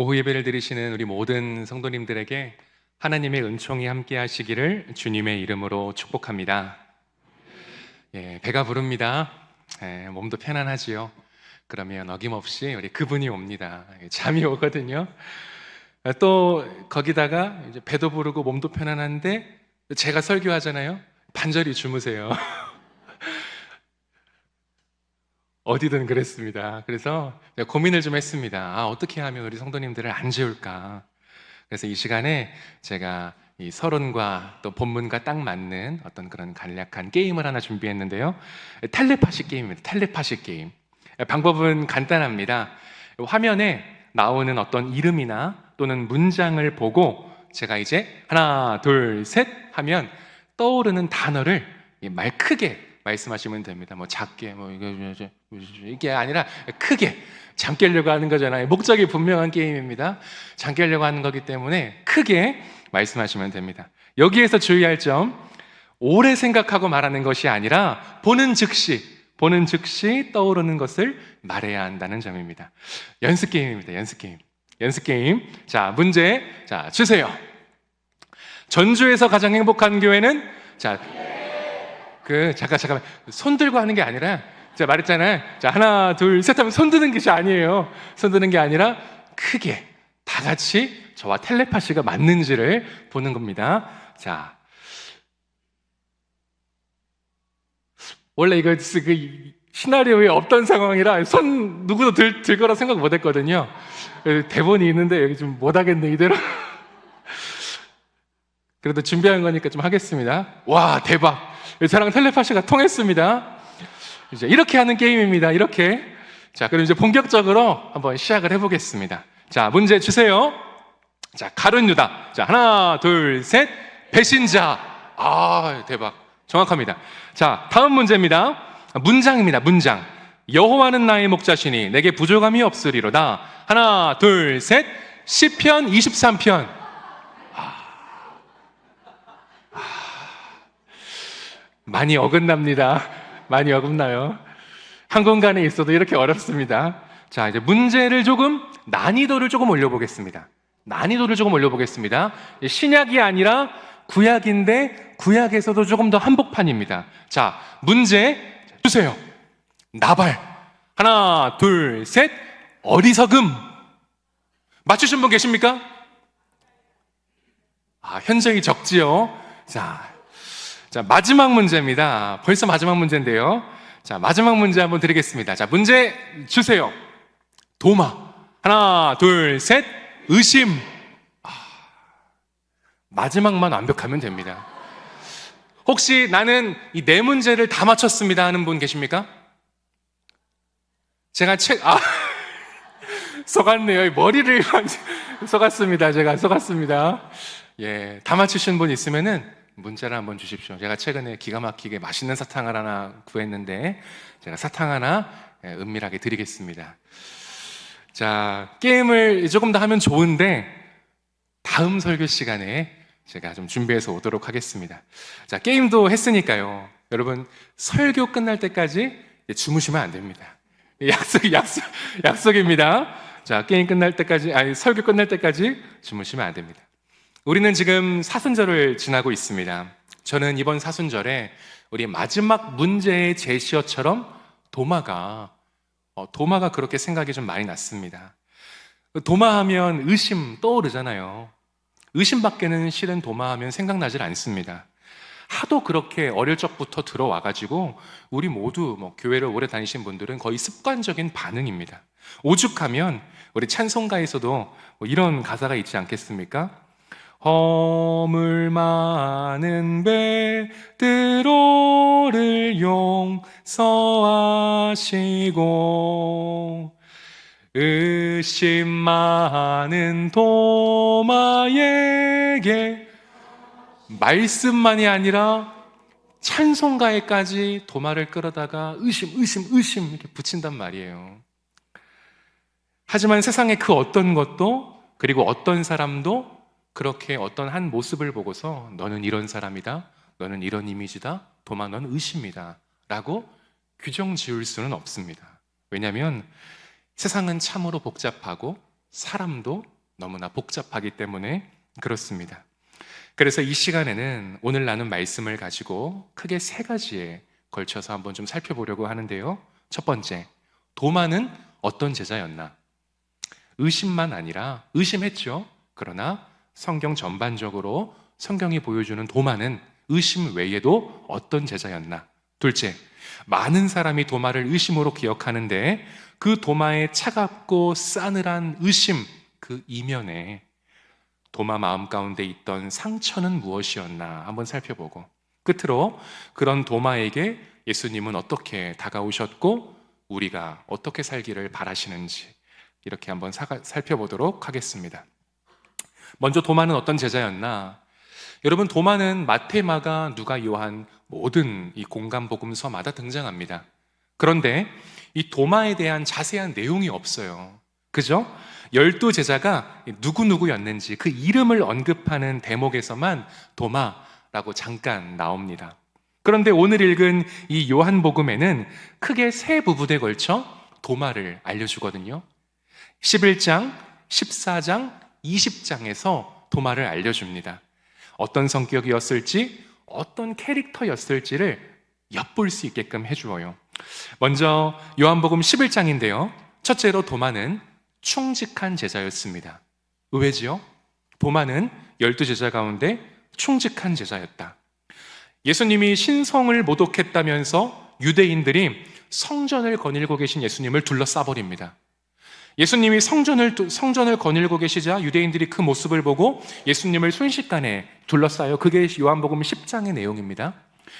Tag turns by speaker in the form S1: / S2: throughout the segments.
S1: 오후 예배를 드리시는 우리 모든 성도님들에게 하나님의 은총이 함께 하시기를 주님의 이름으로 축복합니다. 배가 부릅니다. 몸도 편안하지요. 그러면 어김없이 우리 그분이 옵니다. 잠이 오거든요. 또 거기다가 이제 배도 부르고 몸도 편안한데 제가 설교하잖아요. 반절이 주무세요. 어디든 그랬습니다. 그래서 제가 고민을 좀 했습니다. 어떻게 하면 우리 성도님들을 안 재울까? 그래서 이 시간에 제가 이 서론과 또 본문과 딱 맞는 어떤 그런 간략한 게임을 하나 준비했는데요. 텔레파시 게임입니다. 텔레파시 게임. 방법은 간단합니다. 화면에 나오는 어떤 이름이나 또는 문장을 보고 제가 이제 하나, 둘, 셋 하면 떠오르는 단어를 말 크게 말씀하시면 됩니다. 뭐 작게, 이게 아니라 크게. 잠 깨려고 하는 거잖아요. 목적이 분명한 게임입니다. 잠 깨려고 하는 거기 때문에 크게 말씀하시면 됩니다. 여기에서 주의할 점, 오래 생각하고 말하는 것이 아니라 보는 즉시 떠오르는 것을 말해야 한다는 점입니다. 연습 게임입니다. 연습 게임. 자, 문제. 자, 주세요. 전주에서 가장 행복한 교회는? 자, 잠깐만. 손 들고 하는 게 아니라, 제가 말했잖아요. 자, 하나, 둘, 셋 하면 손 드는 것이 아니에요. 손 드는 게 아니라 크게 다 같이 저와 텔레파시가 맞는지를 보는 겁니다. 자, 원래 이거 그 시나리오에 없던 상황이라 손 누구도 들 거라 생각 못 했거든요. 대본이 있는데 여기 좀 못 하겠네, 이대로. 그래도 준비한 거니까 좀 하겠습니다. 와, 대박. 저랑 텔레파시가 통했습니다. 이제 이렇게 하는 게임입니다. 이렇게. 자, 그럼 이제 본격적으로 한번 시작을 해보겠습니다. 자, 문제 주세요. 자, 가룟 유다. 자, 하나, 둘, 셋. 배신자. 대박. 정확합니다. 자, 다음 문제입니다. 문장입니다. 문장. 여호와는 나의 목자시니 내게 부족함이 없으리로다. 하나, 둘, 셋. 시편 23편. 많이 어긋납니다. 많이 어긋나요. 한 공간에 있어도 이렇게 어렵습니다. 자, 이제 문제를 난이도를 조금 올려보겠습니다. 신약이 아니라 구약인데 구약에서도 조금 더 한복판입니다. 자, 문제 주세요. 나발. 하나, 둘, 셋. 어리석음. 맞추신 분 계십니까? 현저히 적지요. 자, 마지막 문제입니다. 벌써 마지막 문제인데요. 자, 마지막 문제 한번 드리겠습니다. 자, 문제 주세요. 도마. 하나, 둘, 셋. 의심. 마지막만 완벽하면 됩니다. 혹시 나는 이 네 문제를 다 맞췄습니다 하는 분 계십니까? 제가 속았네요. 머리를 속았습니다. 제가 속았습니다. 다 맞추신 분 있으면은 문자를 한번 주십시오. 제가 최근에 기가 막히게 맛있는 사탕을 하나 구했는데 제가 사탕 하나 은밀하게 드리겠습니다. 자, 게임을 조금 더 하면 좋은데 다음 설교 시간에 제가 좀 준비해서 오도록 하겠습니다. 자, 게임도 했으니까요. 여러분, 설교 끝날 때까지 주무시면 안 됩니다. 약속입니다. 자, 게임 끝날 때까지, 설교 끝날 때까지 주무시면 안 됩니다. 우리는 지금 사순절을 지나고 있습니다. 저는 이번 사순절에 우리 마지막 문제의 제시어처럼 도마가 그렇게 생각이 좀 많이 났습니다. 도마하면 의심 떠오르잖아요. 의심밖에는 실은 도마하면 생각나질 않습니다. 하도 그렇게 어릴 적부터 들어와가지고 우리 모두 교회를 오래 다니신 분들은 거의 습관적인 반응입니다. 오죽하면 우리 찬송가에서도 이런 가사가 있지 않겠습니까? 허물 많은 베드로를 용서하시고 의심 많은 도마에게 말씀만이 아니라 찬송가에까지 도마를 끌어다가 의심 이렇게 붙인단 말이에요. 하지만 세상의 그 어떤 것도 그리고 어떤 사람도 그렇게 어떤 한 모습을 보고서 너는 이런 사람이다, 너는 이런 이미지다, 도마 넌 의심이다 라고 규정 지을 수는 없습니다. 왜냐하면 세상은 참으로 복잡하고 사람도 너무나 복잡하기 때문에 그렇습니다. 그래서 이 시간에는 오늘 나눈 말씀을 가지고 크게 세 가지에 걸쳐서 한번 좀 살펴보려고 하는데요. 첫 번째, 도마는 어떤 제자였나? 의심만 아니라 의심했죠. 그러나 성경 전반적으로 성경이 보여주는 도마는 의심 외에도 어떤 제자였나? 둘째, 많은 사람이 도마를 의심으로 기억하는데 그 도마의 차갑고 싸늘한 의심 그 이면에 도마 마음 가운데 있던 상처는 무엇이었나 한번 살펴보고, 끝으로 그런 도마에게 예수님은 어떻게 다가오셨고 우리가 어떻게 살기를 바라시는지 이렇게 한번 살펴보도록 하겠습니다. 먼저 도마는 어떤 제자였나? 여러분, 도마는 마태, 마가, 누가, 요한 모든 이 공간복음서마다 등장합니다. 그런데 이 도마에 대한 자세한 내용이 없어요. 그죠? 12제자가 누구누구였는지 그 이름을 언급하는 대목에서만 도마라고 잠깐 나옵니다. 그런데 오늘 읽은 이 요한복음에는 크게 세 부분에 걸쳐 도마를 알려주거든요. 11장, 14장, 20장에서 도마를 알려줍니다. 어떤 성격이었을지, 어떤 캐릭터였을지를 엿볼 수 있게끔 해주어요. 먼저 요한복음 11장인데요. 첫째로 도마는 충직한 제자였습니다. 의외지요? 도마는 12제자 가운데 충직한 제자였다. 예수님이 신성을 모독했다면서 유대인들이 성전을 거닐고 계신 예수님을 둘러싸버립니다. 예수님이 성전을 거닐고 계시자 유대인들이 그 모습을 보고 예수님을 순식간에 둘러싸요. 그게 요한복음 10장의 내용입니다.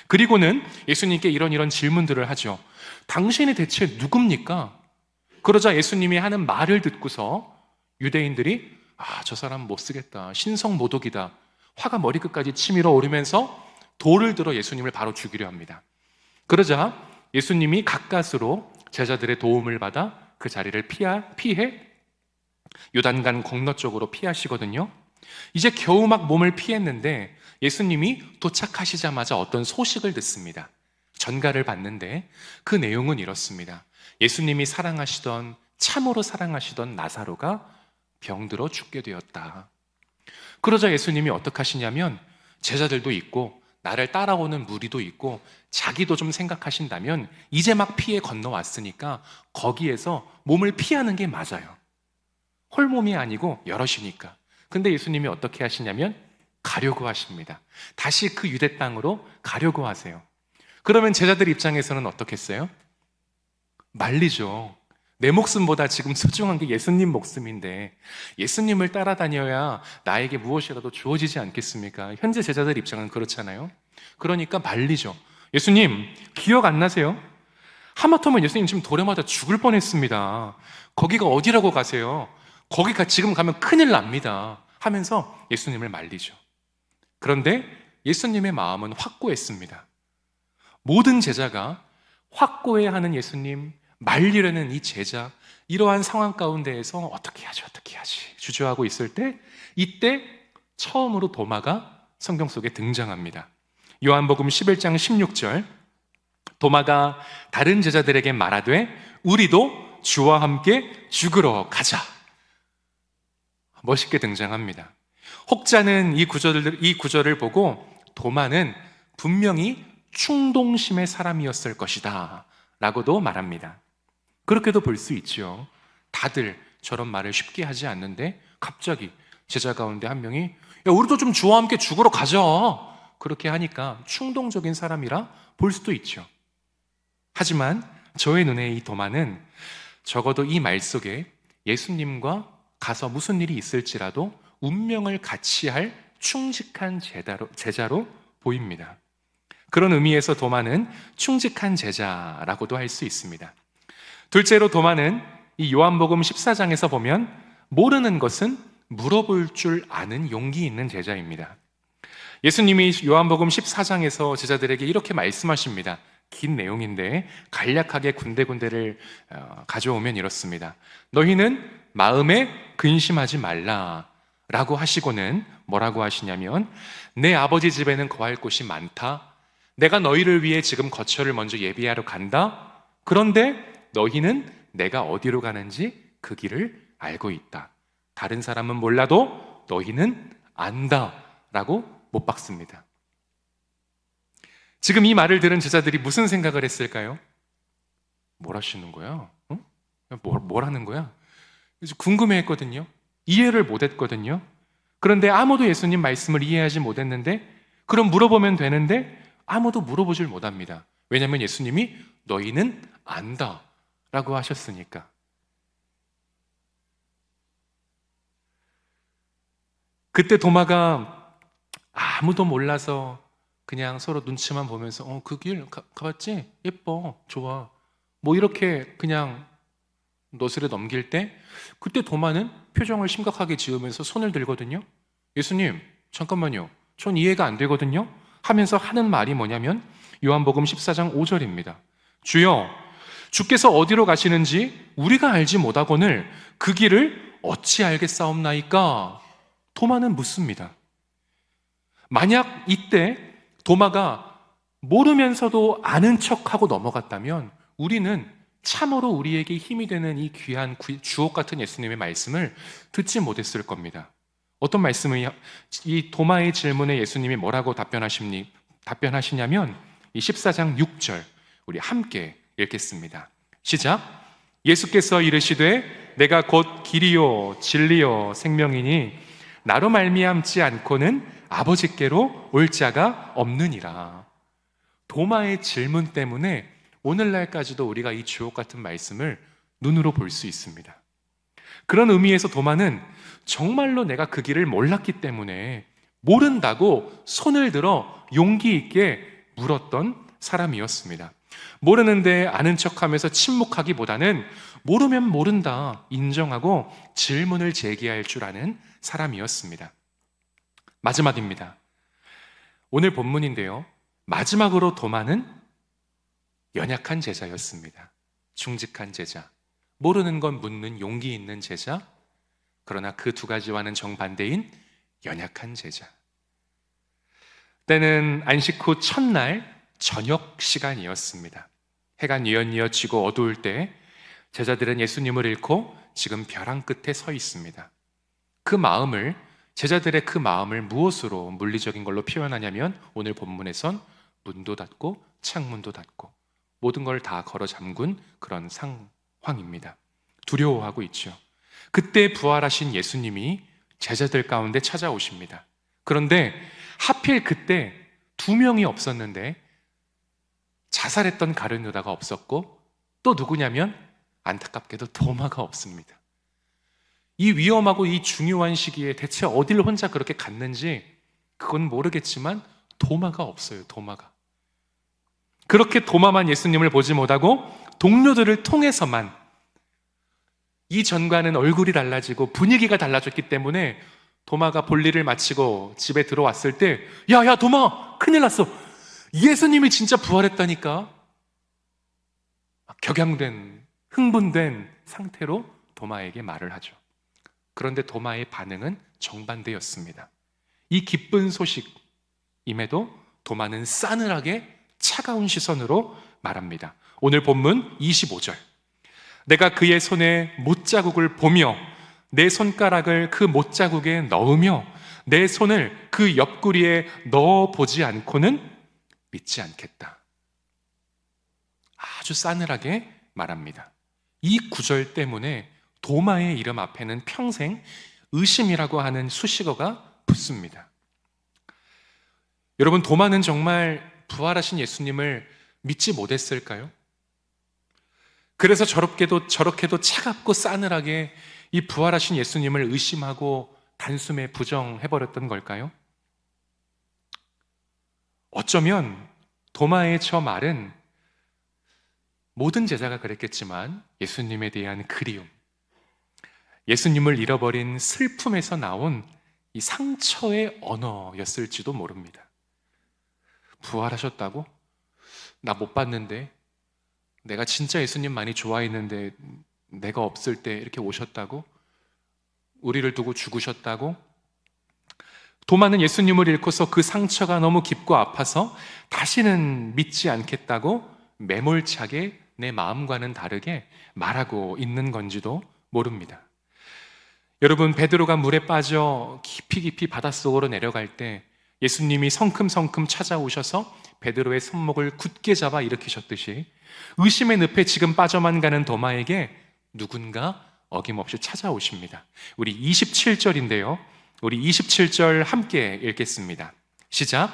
S1: 그리고는 예수님께 이런 질문들을 하죠. 당신이 대체 누굽니까? 그러자 예수님이 하는 말을 듣고서 유대인들이 저 사람 못 쓰겠다, 신성 모독이다, 화가 머리끝까지 치밀어 오르면서 돌을 들어 예수님을 바로 죽이려 합니다. 그러자 예수님이 가까스로 제자들의 도움을 받아 그 자리를 피해 요단강 건너 쪽으로 피하시거든요. 이제 겨우 막 몸을 피했는데 예수님이 도착하시자마자 어떤 소식을 듣습니다. 전가를 받는데 그 내용은 이렇습니다. 예수님이 사랑하시던, 참으로 사랑하시던 나사로가 병들어 죽게 되었다. 그러자 예수님이 어떻게 하시냐면, 제자들도 있고 나를 따라오는 무리도 있고 자기도 좀 생각하신다면 이제 막 피해 건너왔으니까 거기에서 몸을 피하는 게 맞아요. 홀몸이 아니고 여럿이니까. 근데 예수님이 어떻게 하시냐면 가려고 하십니다. 다시 그 유대 땅으로 가려고 하세요. 그러면 제자들 입장에서는 어떻겠어요? 말리죠. 내 목숨보다 지금 소중한 게 예수님 목숨인데 예수님을 따라다녀야 나에게 무엇이라도 주어지지 않겠습니까? 현재 제자들 입장은 그렇잖아요. 그러니까 말리죠. 예수님, 기억 안 나세요? 하마터면 예수님 지금 돌에 맞아 죽을 뻔했습니다. 거기가 어디라고 가세요? 거기가 지금 가면 큰일 납니다 하면서 예수님을 말리죠. 그런데 예수님의 마음은 확고했습니다. 모든 제자가 확고해하는 예수님, 말리려는 이 제자, 이러한 상황 가운데에서 어떻게 하지 주저하고 있을 때, 이때 처음으로 도마가 성경 속에 등장합니다. 요한복음 11장 16절, 도마가 다른 제자들에게 말하되 우리도 주와 함께 죽으러 가자. 멋있게 등장합니다. 혹자는 이 구절을 보고 도마는 분명히 충동심의 사람이었을 것이다 라고도 말합니다. 그렇게도 볼 수 있죠. 다들 저런 말을 쉽게 하지 않는데 갑자기 제자 가운데 한 명이 야, 우리도 좀 주와 함께 죽으러 가자, 그렇게 하니까 충동적인 사람이라 볼 수도 있죠. 하지만 저의 눈에 이 도마는 적어도 이 말 속에 예수님과 가서 무슨 일이 있을지라도 운명을 같이 할 충직한 제자로 보입니다. 그런 의미에서 도마는 충직한 제자라고도 할 수 있습니다. 둘째로 도마는 이 요한복음 14장에서 보면 모르는 것은 물어볼 줄 아는 용기 있는 제자입니다. 예수님이 요한복음 14장에서 제자들에게 이렇게 말씀하십니다. 긴 내용인데 간략하게 군데군데를 가져오면 이렇습니다. 너희는 마음에 근심하지 말라 라고 하시고는 뭐라고 하시냐면, 내 아버지 집에는 거할 곳이 많다. 내가 너희를 위해 지금 거처를 먼저 예비하러 간다. 그런데 너희는 내가 어디로 가는지 그 길을 알고 있다. 다른 사람은 몰라도 너희는 안다 라고 못 박습니다. 지금 이 말을 들은 제자들이 무슨 생각을 했을까요? 뭘 하시는 거야? 어? 뭘 하는 거야? 그래서 궁금해했거든요. 이해를 못했거든요. 그런데 아무도 예수님 말씀을 이해하지 못했는데, 그럼 물어보면 되는데 아무도 물어보질 못합니다. 왜냐하면 예수님이 너희는 안다 라고 하셨으니까. 그때 도마가 아무도 몰라서 그냥 서로 눈치만 보면서 그 길 가봤지? 예뻐, 좋아, 뭐 이렇게 그냥 너스레 넘길 때, 그때 도마는 표정을 심각하게 지으면서 손을 들거든요. 예수님, 잠깐만요, 전 이해가 안 되거든요 하면서 하는 말이 뭐냐면 요한복음 14장 5절입니다. 주여, 주께서 어디로 가시는지 우리가 알지 못하거늘 그 길을 어찌 알겠사옵나이까? 도마는 묻습니다. 만약 이때 도마가 모르면서도 아는 척하고 넘어갔다면 우리는 참으로 우리에게 힘이 되는 이 귀한 주옥 같은 예수님의 말씀을 듣지 못했을 겁니다. 어떤 말씀을, 이 도마의 질문에 예수님이 뭐라고 답변하시냐면 이 14장 6절 우리 함께 읽겠습니다. 시작. 예수께서 이르시되 내가 곧 길이요 진리요 생명이니 나로 말미암지 않고는 아버지께로 올 자가 없느니라. 도마의 질문 때문에 오늘날까지도 우리가 이 주옥 같은 말씀을 눈으로 볼 수 있습니다. 그런 의미에서 도마는 정말로 내가 그 길을 몰랐기 때문에 모른다고 손을 들어 용기 있게 물었던 사람이었습니다. 모르는데 아는 척하면서 침묵하기보다는 모르면 모른다 인정하고 질문을 제기할 줄 아는 사람이었습니다. 마지막입니다. 오늘 본문인데요, 마지막으로 도마는 연약한 제자였습니다. 충직한 제자, 모르는 건 묻는 용기 있는 제자, 그러나 그 두 가지와는 정반대인 연약한 제자. 때는 안식 후 첫날 저녁 시간이었습니다. 해가 뉘엿뉘엿 지고 어두울 때 제자들은 예수님을 잃고 지금 벼랑 끝에 서 있습니다. 제자들의 그 마음을 무엇으로 물리적인 걸로 표현하냐면 오늘 본문에선 문도 닫고 창문도 닫고 모든 걸 다 걸어 잠근 그런 상황입니다. 두려워하고 있죠. 그때 부활하신 예수님이 제자들 가운데 찾아오십니다. 그런데 하필 그때 2명이 없었는데 자살했던 가룟 유다가 없었고 또 누구냐면 안타깝게도 도마가 없습니다. 이 위험하고 이 중요한 시기에 대체 어디를 혼자 그렇게 갔는지 그건 모르겠지만 도마가 없어요. 도마가. 그렇게 도마만 예수님을 보지 못하고 동료들을 통해서만, 이 전과는 얼굴이 달라지고 분위기가 달라졌기 때문에 도마가 볼일을 마치고 집에 들어왔을 때 야 도마, 큰일 났어, 예수님이 진짜 부활했다니까. 격양된, 흥분된 상태로 도마에게 말을 하죠. 그런데 도마의 반응은 정반대였습니다. 이 기쁜 소식임에도 도마는 싸늘하게 차가운 시선으로 말합니다. 오늘 본문 25절, 내가 그의 손에 못자국을 보며 내 손가락을 그 못자국에 넣으며 내 손을 그 옆구리에 넣어보지 않고는 믿지 않겠다. 아주 싸늘하게 말합니다. 이 구절 때문에 도마의 이름 앞에는 평생 의심이라고 하는 수식어가 붙습니다. 여러분, 도마는 정말 부활하신 예수님을 믿지 못했을까요? 그래서 저렇게도 차갑고 싸늘하게 이 부활하신 예수님을 의심하고 단숨에 부정해버렸던 걸까요? 어쩌면 도마의 저 말은 모든 제자가 그랬겠지만 예수님에 대한 그리움, 예수님을 잃어버린 슬픔에서 나온 이 상처의 언어였을지도 모릅니다. 부활하셨다고? 나 못 봤는데, 내가 진짜 예수님 많이 좋아했는데 내가 없을 때 이렇게 오셨다고? 우리를 두고 죽으셨다고? 도마는 예수님을 잃고서 그 상처가 너무 깊고 아파서 다시는 믿지 않겠다고 매몰차게 내 마음과는 다르게 말하고 있는 건지도 모릅니다. 여러분, 베드로가 물에 빠져 깊이 깊이 바닷속으로 내려갈 때 예수님이 성큼성큼 찾아오셔서 베드로의 손목을 굳게 잡아 일으키셨듯이 의심의 늪에 지금 빠져만 가는 도마에게 누군가 어김없이 찾아오십니다. 우리 27절인데요. 우리 27절 함께 읽겠습니다. 시작.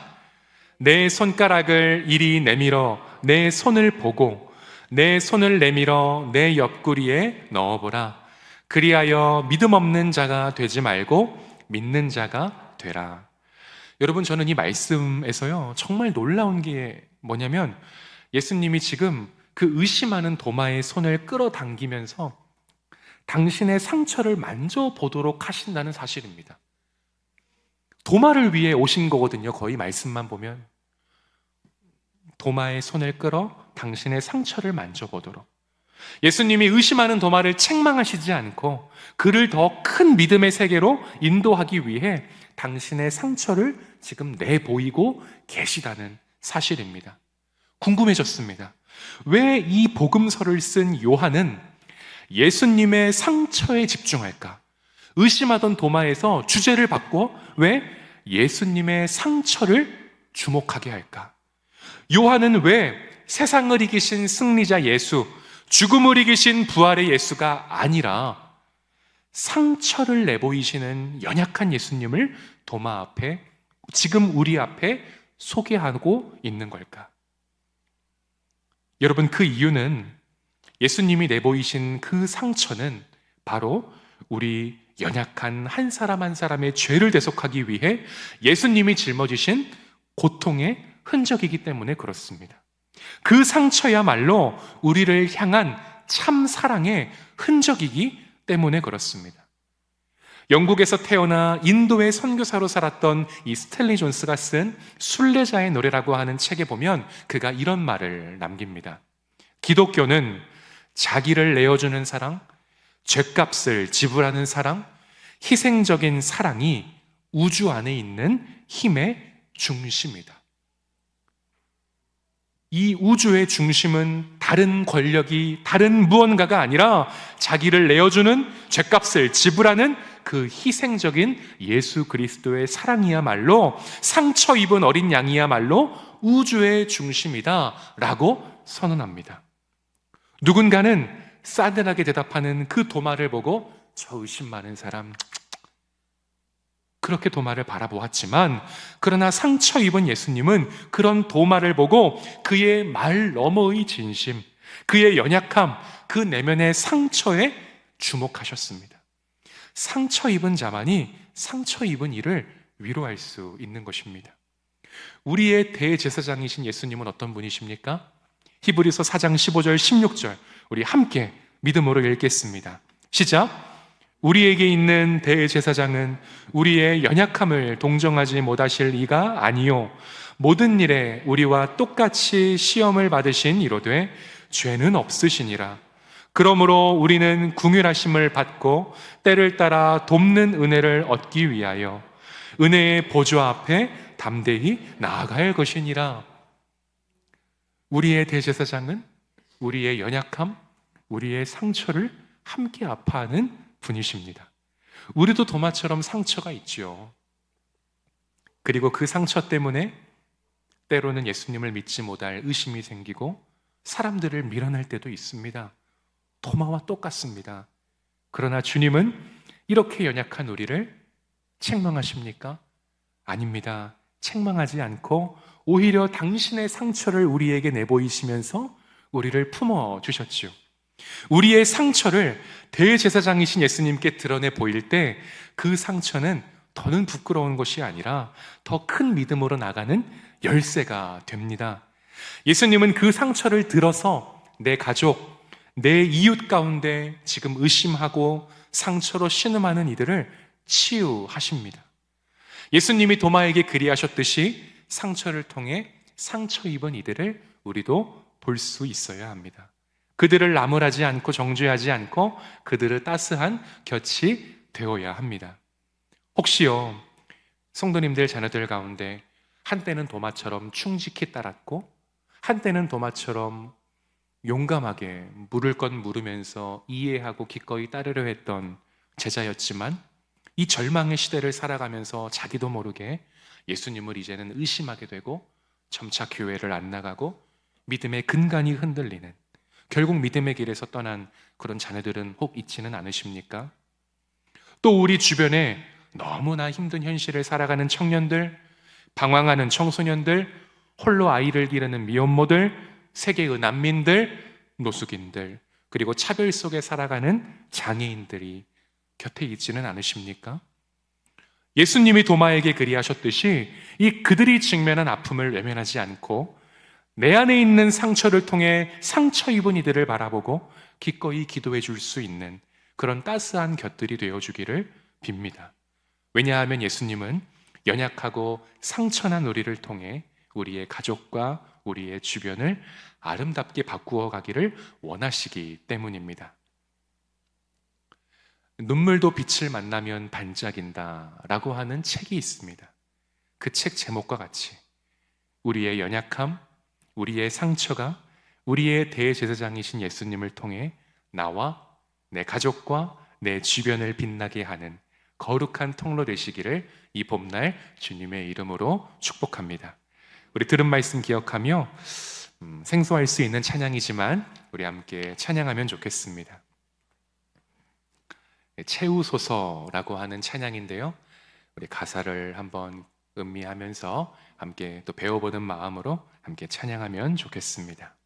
S1: 내 손가락을 이리 내밀어 내 손을 보고 내 손을 내밀어 내 옆구리에 넣어보라. 그리하여 믿음 없는 자가 되지 말고 믿는 자가 되라. 여러분, 저는 이 말씀에서요 정말 놀라운 게 뭐냐면 예수님이 지금 그 의심하는 도마의 손을 끌어당기면서 당신의 상처를 만져보도록 하신다는 사실입니다. 도마를 위해 오신 거거든요. 거의 말씀만 보면 도마의 손을 끌어 당신의 상처를 만져보도록. 예수님이 의심하는 도마를 책망하시지 않고 그를 더 큰 믿음의 세계로 인도하기 위해 당신의 상처를 지금 내보이고 계시다는 사실입니다. 궁금해졌습니다. 왜 이 복음서를 쓴 요한은 예수님의 상처에 집중할까? 의심하던 도마에서 주제를 바꿔 왜 예수님의 상처를 주목하게 할까? 요한은 왜 세상을 이기신 승리자 예수, 죽음을 이기신 부활의 예수가 아니라 상처를 내보이시는 연약한 예수님을 도마 앞에, 지금 우리 앞에 소개하고 있는 걸까? 여러분, 그 이유는 예수님이 내보이신 그 상처는 바로 우리 연약한 한 사람 한 사람의 죄를 대속하기 위해 예수님이 짊어지신 고통의 흔적이기 때문에 그렇습니다. 그 상처야말로 우리를 향한 참 사랑의 흔적이기 때문에 그렇습니다. 영국에서 태어나 인도의 선교사로 살았던 이 스탠리 존스가 쓴 순례자의 노래라고 하는 책에 보면 그가 이런 말을 남깁니다. 기독교는 자기를 내어주는 사랑, 죗값을 지불하는 사랑, 희생적인 사랑이 우주 안에 있는 힘의 중심이다. 이 우주의 중심은 다른 권력이, 다른 무언가가 아니라 자기를 내어주는, 죗값을 지불하는 그 희생적인 예수 그리스도의 사랑이야말로, 상처 입은 어린 양이야말로 우주의 중심이다 라고 선언합니다. 누군가는 싸늘하게 대답하는 그 도마를 보고 저 의심 많은 사람, 그렇게 도마를 바라보았지만, 그러나 상처 입은 예수님은 그런 도마를 보고 그의 말 너머의 진심, 그의 연약함, 그 내면의 상처에 주목하셨습니다. 상처 입은 자만이 상처 입은 이를 위로할 수 있는 것입니다. 우리의 대제사장이신 예수님은 어떤 분이십니까? 히브리서 4장 15절 16절 우리 함께 믿음으로 읽겠습니다. 시작. 우리에게 있는 대제사장은 우리의 연약함을 동정하지 못하실 이가 아니요 모든 일에 우리와 똑같이 시험을 받으신 이로되 죄는 없으시니라. 그러므로 우리는 긍휼하심을 받고 때를 따라 돕는 은혜를 얻기 위하여 은혜의 보좌 앞에 담대히 나아갈 것이니라. 우리의 대제사장은 우리의 연약함, 우리의 상처를 함께 아파하는 분이십니다. 우리도 도마처럼 상처가 있지요. 그리고 그 상처 때문에 때로는 예수님을 믿지 못할 의심이 생기고 사람들을 밀어낼 때도 있습니다. 도마와 똑같습니다. 그러나 주님은 이렇게 연약한 우리를 책망하십니까? 아닙니다. 책망하지 않고 오히려 당신의 상처를 우리에게 내보이시면서 우리를 품어주셨지요. 우리의 상처를 대제사장이신 예수님께 드러내 보일 때 그 상처는 더는 부끄러운 것이 아니라 더 큰 믿음으로 나가는 열쇠가 됩니다. 예수님은 그 상처를 들어서 내 가족, 내 이웃 가운데 지금 의심하고 상처로 신음하는 이들을 치유하십니다. 예수님이 도마에게 그리하셨듯이 상처를 통해 상처 입은 이들을 우리도 볼 수 있어야 합니다. 그들을 나무라지 않고 정죄하지 않고 그들을 따스한 곁이 되어야 합니다. 혹시요, 성도님들 자녀들 가운데 한때는 도마처럼 충직히 따랐고 한때는 도마처럼 용감하게 물을 것 물으면서 이해하고 기꺼이 따르려 했던 제자였지만 이 절망의 시대를 살아가면서 자기도 모르게 예수님을 이제는 의심하게 되고 점차 교회를 안 나가고 믿음의 근간이 흔들리는, 결국 믿음의 길에서 떠난 그런 자녀들은 혹 있지는 않으십니까? 또 우리 주변에 너무나 힘든 현실을 살아가는 청년들, 방황하는 청소년들, 홀로 아이를 기르는 미혼모들, 세계의 난민들, 노숙인들, 그리고 차별 속에 살아가는 장애인들이 곁에 있지는 않으십니까? 예수님이 도마에게 그리하셨듯이 이 그들이 직면한 아픔을 외면하지 않고 내 안에 있는 상처를 통해 상처 입은 이들을 바라보고 기꺼이 기도해 줄 수 있는 그런 따스한 곁들이 되어주기를 빕니다. 왜냐하면 예수님은 연약하고 상처난 우리를 통해 우리의 가족과 우리의 주변을 아름답게 바꾸어 가기를 원하시기 때문입니다. 눈물도 빛을 만나면 반짝인다 라고 하는 책이 있습니다. 그 책 제목과 같이 우리의 연약함, 우리의 상처가 우리의 대제사장이신 예수님을 통해 나와 내 가족과 내 주변을 빛나게 하는 거룩한 통로 되시기를 이 봄날 주님의 이름으로 축복합니다. 우리 들은 말씀 기억하며 생소할 수 있는 찬양이지만 우리 함께 찬양하면 좋겠습니다. 채우소서라고 하는 찬양인데요, 우리 가사를 한번 음미하면서 함께 또 배워보는 마음으로 함께 찬양하면 좋겠습니다.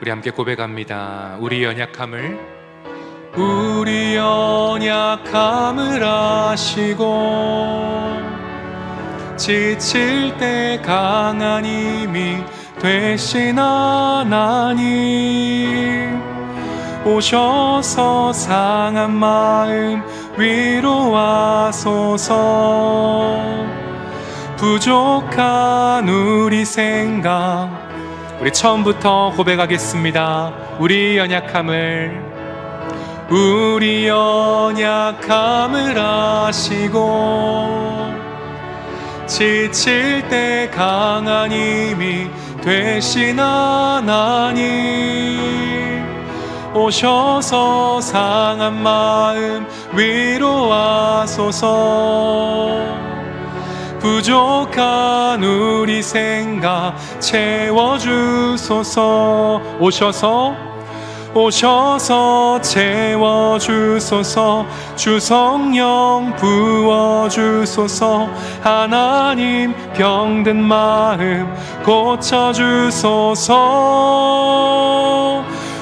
S1: 우리 함께 고백합니다. 우리 연약함을 아시고 지칠 때 강한 힘이 되신 하나님, 오셔서 상한 마음 위로하소서. 부족한 우리 생각, 우리 처음부터 고백하겠습니다. 우리 연약함을 아시고 지칠 때 강한 힘이 되신 하나님, 오셔서 상한 마음 위로하소서. 부족한 우리 생각 채워주소서. 오셔서 채워주소서. 주 성령 부어주소서. 하나님 병든 마음 고쳐주소서.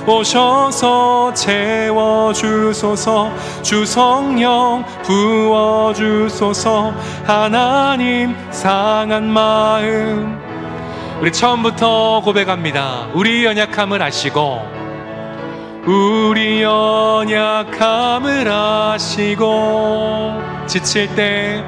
S1: 오셔서 채워주소서. 주 성령 부어주소서. 하나님 상한 마음. 우리 처음부터 고백합니다. 우리 연약함을 아시고 지칠 때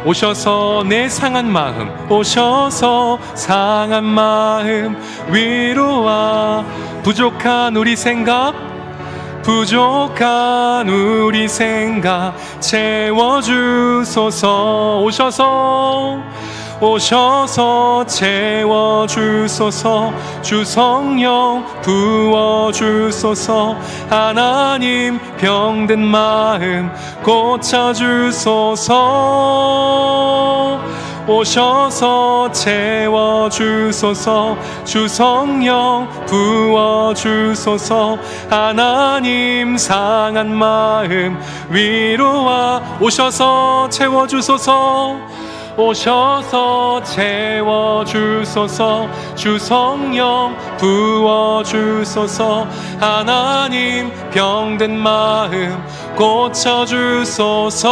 S1: 오셔서 내 상한 마음, 오셔서 상한 마음 위로와 부족한 우리 생각 채워주소서. 오셔서 채워주소서. 주 성령 부어주소서. 하나님 병든 마음 고쳐주소서. 오셔서 채워주소서. 주 성령 부어주소서. 하나님 상한 마음 위로와 오셔서 채워주소서. 오셔서 채워주소서. 주 성령 부어주소서. 하나님 병든 마음 고쳐주소서.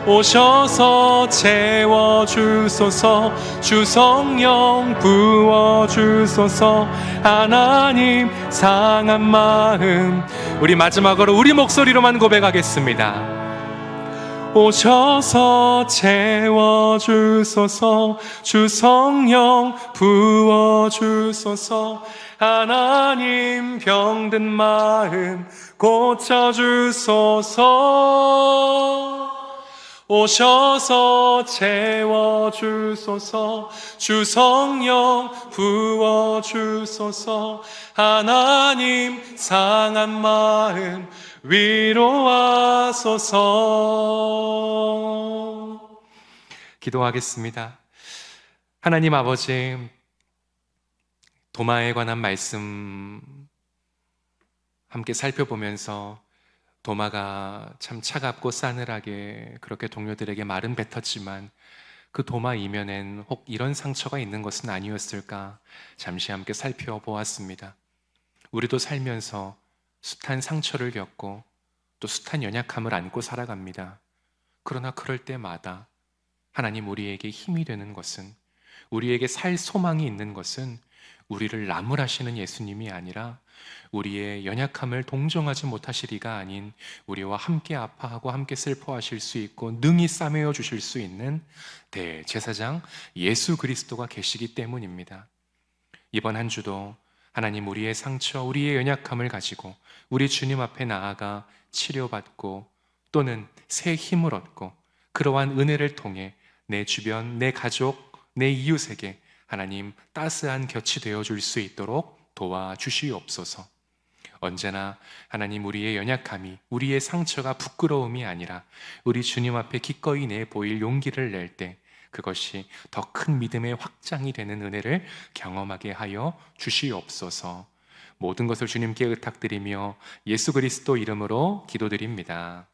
S1: 오셔서 채워주소서. 주 성령 부어주소서. 하나님 상한 마음. 우리 마지막으로 우리 목소리로만 고백하겠습니다. 오셔서 채워주소서. 주 성령 부어주소서. 하나님 병든 마음 고쳐주소서. 오셔서 채워주소서. 주 성령 부어주소서. 하나님 상한 마음 위로하소서. 기도하겠습니다. 하나님 아버지, 도마에 관한 말씀 함께 살펴보면서 도마가 참 차갑고 싸늘하게 그렇게 동료들에게 말은 뱉었지만 그 도마 이면엔 혹 이런 상처가 있는 것은 아니었을까 잠시 함께 살펴보았습니다. 우리도 살면서 숱한 상처를 겪고 또 숱한 연약함을 안고 살아갑니다. 그러나 그럴 때마다 하나님 우리에게 힘이 되는 것은, 우리에게 살 소망이 있는 것은 우리를 나무라시는 예수님이 아니라 우리의 연약함을 동정하지 못하시리가 아닌 우리와 함께 아파하고 함께 슬퍼하실 수 있고 능히 싸매어 주실 수 있는 대제사장 예수 그리스도가 계시기 때문입니다. 이번 한 주도 하나님 우리의 상처, 우리의 연약함을 가지고 우리 주님 앞에 나아가 치료받고 또는 새 힘을 얻고 그러한 은혜를 통해 내 주변, 내 가족, 내 이웃에게 하나님 따스한 곁이 되어줄 수 있도록 도와주시옵소서. 언제나 하나님 우리의 연약함이, 우리의 상처가 부끄러움이 아니라 우리 주님 앞에 기꺼이 내보일 용기를 낼 때 그것이 더 큰 믿음의 확장이 되는 은혜를 경험하게 하여 주시옵소서. 모든 것을 주님께 의탁드리며 예수 그리스도 이름으로 기도드립니다.